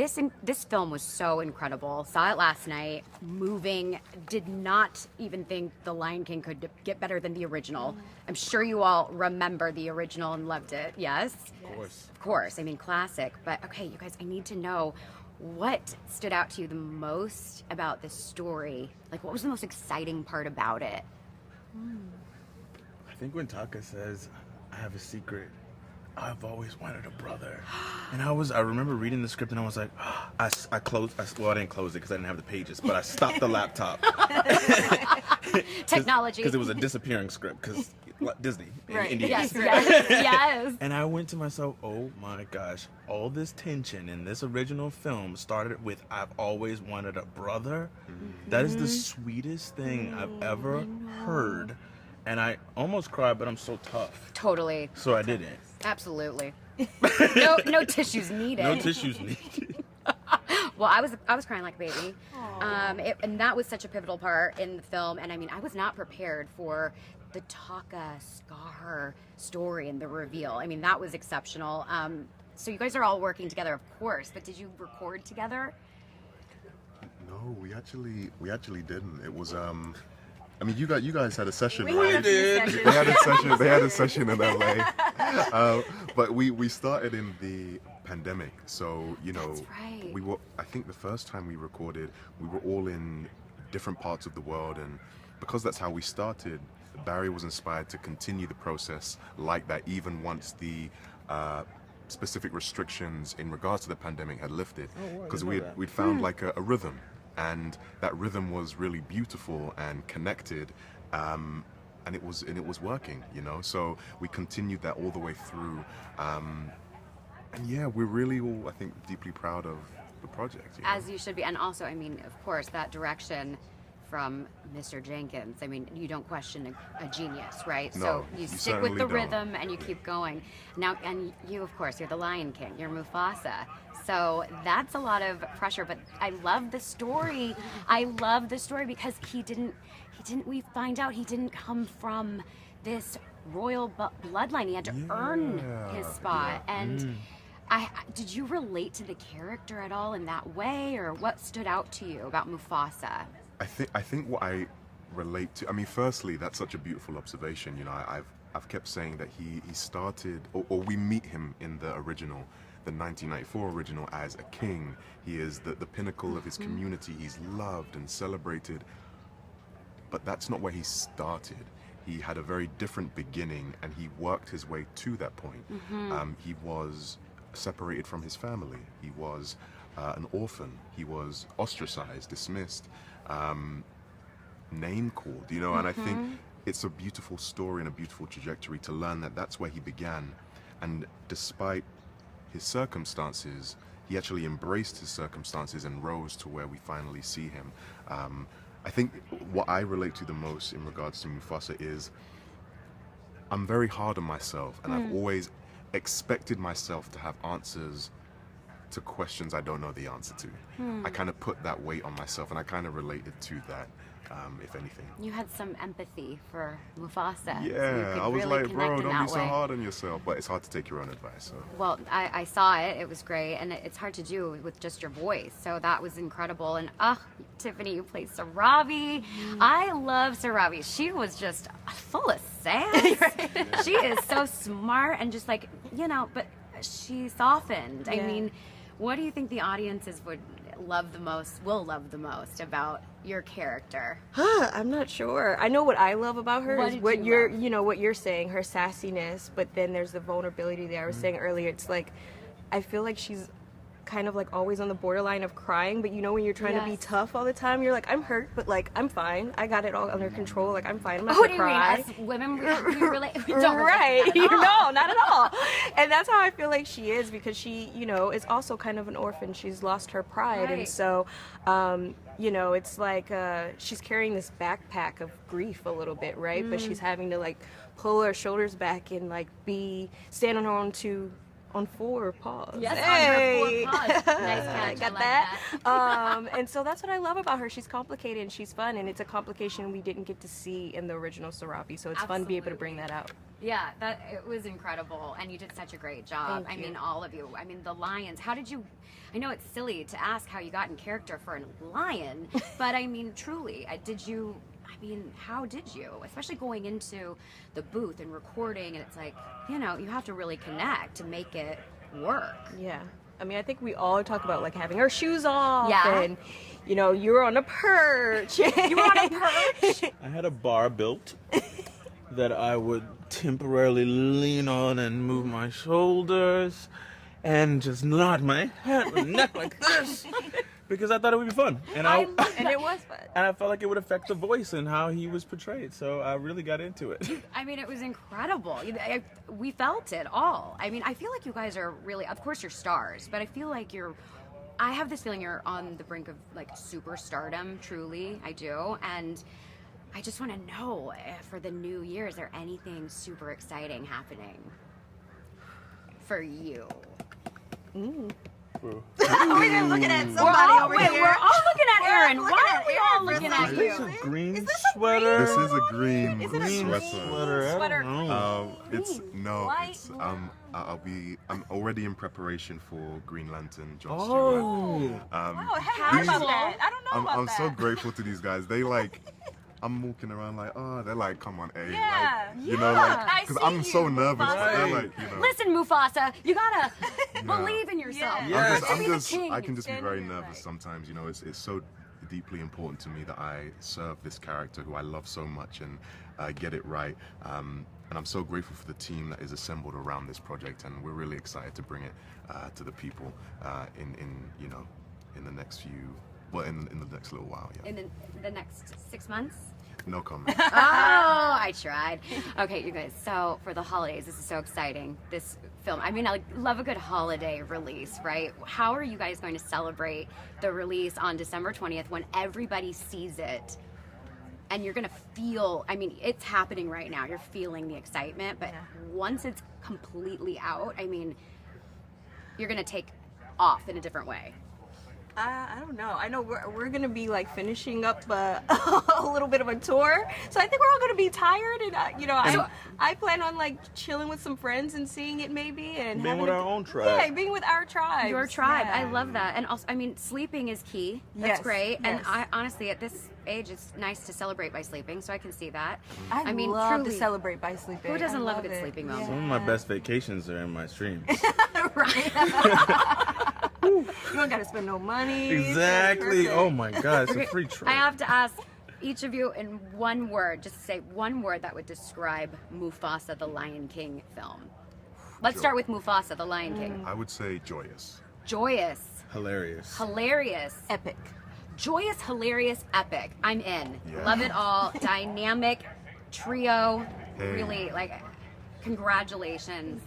this film was so incredible. Saw it last night, moving. Did not even think The Lion King could get better than the original. I'm sure you all remember the original and loved it. Yes? Of course. I mean, classic. But okay, you guys, I need to know what stood out to you the most about this story. Like, what was the most exciting part about it? I think when Taka says, "I have a secret. I've always wanted a brother," and I remember reading the script and I was like, I didn't close it because I didn't have the pages, but I stopped the laptop. Technology. Because it was a disappearing script, because Disney in Right. India. Yes. And I went to myself, oh my gosh, all this tension in this original film started with "I've always wanted a brother." That is the sweetest thing I've ever heard. And I almost cried, but I'm so tough. Totally. So I didn't. Absolutely. No tissues needed. No tissues needed. Well, I was crying like a baby, and that was such a pivotal part in the film. And I mean, I was not prepared for the Taka Scar story and the reveal. I mean, that was exceptional. So you guys are all working together, of course, but did you record together? No, we actually didn't. It was I mean, you guys had a session, We right? had a few sessions. They had a session in LA. But we started in the pandemic, so That's right. we were. I think the first time we recorded, we were all in different parts of the world, and because that's how we started, Barry was inspired to continue the process like that, even once the specific restrictions in regards to the pandemic had lifted, because we'd found like a rhythm. And that rhythm was really beautiful and connected, and it was working, you know. So we continued that all the way through, and yeah, we're really all, I think, deeply proud of the project. You know? As you should be. And also, I mean, of course, that direction from Mr. Jenkins. I mean, you don't question a genius, right? No, So you you stick with certainly the don't. rhythm and you keep going. Now, and you, of course, you're the Lion King. You're Mufasa. So that's a lot of pressure, but I love the story. I love the story because we find out he didn't come from this royal bloodline. He had to earn his spot. And did you relate to the character at all in that way, or what stood out to you about Mufasa? I think what I relate to. I mean, firstly, that's such a beautiful observation. You know, I've kept saying that he started, or we meet him in the original. The 1994 original as a king. He is the pinnacle of his community. He's loved and celebrated. But that's not where he started. He had a very different beginning, and he worked his way to that point. He was separated from his family. He was an orphan. He was ostracized, dismissed, name called, you know, and I think it's a beautiful story and a beautiful trajectory to learn that that's where he began. And despite his circumstances, he actually embraced his circumstances and rose to where we finally see him. I think what I relate to the most in regards to Mufasa is I'm very hard on myself, and I've always expected myself to have answers to questions I don't know the answer to. I kind of put that weight on myself, and I kind of related to that, if anything. You had some empathy for Mufasa. Yeah, I was really like, bro, connect in don't that be so way. hard on yourself, but it's hard to take your own advice. So. Well, I saw it. It was great, and it's hard to do with just your voice. So that was incredible. And Tiffany, you played Sarabi. I love Sarabi. She was just full of sass. She is so smart and just like, you know, but she softened. I mean, what do you think the audiences will love the most about your character? I'm not sure. I know what I love about her What is did what you love? what you're saying, her sassiness, but then there's the vulnerability that I was saying earlier. It's like, I feel like she's kind of like always on the borderline of crying, but you know when you're trying to be tough all the time, you're like, I'm hurt, but like, I'm fine. I got it all under control. Like, I'm fine. I'm not What gonna do you cry. mean? Us women, we relate. We don't Right. relate to that at all. No, not at all. And that's how I feel like she is, because she, you know, is also kind of an orphan. She's lost her pride. And Right. so, you know, it's like she's carrying this backpack of grief a little bit, right? But she's having to like pull her shoulders back and like stand on her own 2 on 4 paws. Yes, Hey. on her 4 paws. Nice catch. Got I like that. And so that's what I love about her. She's complicated and she's fun, and it's a complication we didn't get to see in the original Sarabi. So it's fun to be able to bring that out. Yeah, it was incredible, and you did such a great job. Thank you. I mean, all of you. I mean, the lions. How did you? I know it's silly to ask how you got in character for a lion, but I mean, truly, did you? I mean, how did you? Especially going into the booth and recording, and it's like, you know, you have to really connect to make it work. Yeah. I mean, I think we all talk about like having our shoes off, Yeah. and you know, you're on a perch. You were on a perch. I had a bar built that I would temporarily lean on and move my shoulders and just nod my head and neck like this because I thought it would be fun. And And it was fun. and I felt like it would affect the voice and how he was portrayed. So I really got into it. I mean, it was incredible. We felt it all. I mean, I feel like you guys are really, of course, you're stars, but I feel like I have this feeling you're on the brink of like superstardom, truly. I do. And I just want to know for the new year, is there anything super exciting happening for you? We're looking at somebody over here. We're all looking at Aaron. looking Why at are we all Aaron. looking at Is this you? a green sweater? This is a green green sweater. sweater. I Sweater. don't know. It's no, White, it's I'm already in preparation for Green Lantern, John Oh. Stewart. Oh, I hadn't heard about that. I don't know about I'm that. so grateful to these guys. They like, I'm walking around like, oh, they're like, come on, A, Yeah, like, you know, like, I because see I'm so you, nervous. Mufasa. They're like, you know, Listen, Mufasa, you gotta believe in yourself. Yeah. Yes. I can just be Stand very in your nervous light. sometimes. You know, it's so deeply important to me that I serve this character who I love so much and get it right. And I'm so grateful for the team that is assembled around this project, and we're really excited to bring it to the people in the next few, well, in the next little while. Yeah. In the next 6 months? No comment. Oh, I tried. Okay, you guys, so for the holidays, this is so exciting, this film. I mean, I love a good holiday release, right? How are you guys going to celebrate the release on December 20th when everybody sees it? And you're gonna feel, I mean, it's happening right now. You're feeling the excitement, but once it's completely out, I mean, you're gonna take off in a different way. I don't know. I know we're gonna be like finishing up a little bit of a tour, so I think we're all gonna be tired, and I plan on like chilling with some friends and seeing it maybe, and Being having with a- our own tribe. Yeah, being with our tribe. Your tribe, Yeah. I love that. And also, I mean, sleeping is key. That's Yes, great. And yes. I honestly, at this age, it's nice to celebrate by sleeping, so I can see that. I mean, love truly, to celebrate by sleeping. who doesn't I love a good it. sleeping moment? Some of my best vacations are in my streams. You don't gotta spend no money. Exactly. Perfect. Oh my God, it's a free I trip. have to ask each of you in one word, just say one word that would describe Mufasa, the Lion King film. Let's start with Mufasa, the Lion King. I would say joyous. Joyous, Hilarious. hilarious, Epic. joyous, hilarious, epic. I'm in. Yeah. Love it all. Dynamic trio. Hey. Really, like, congratulations.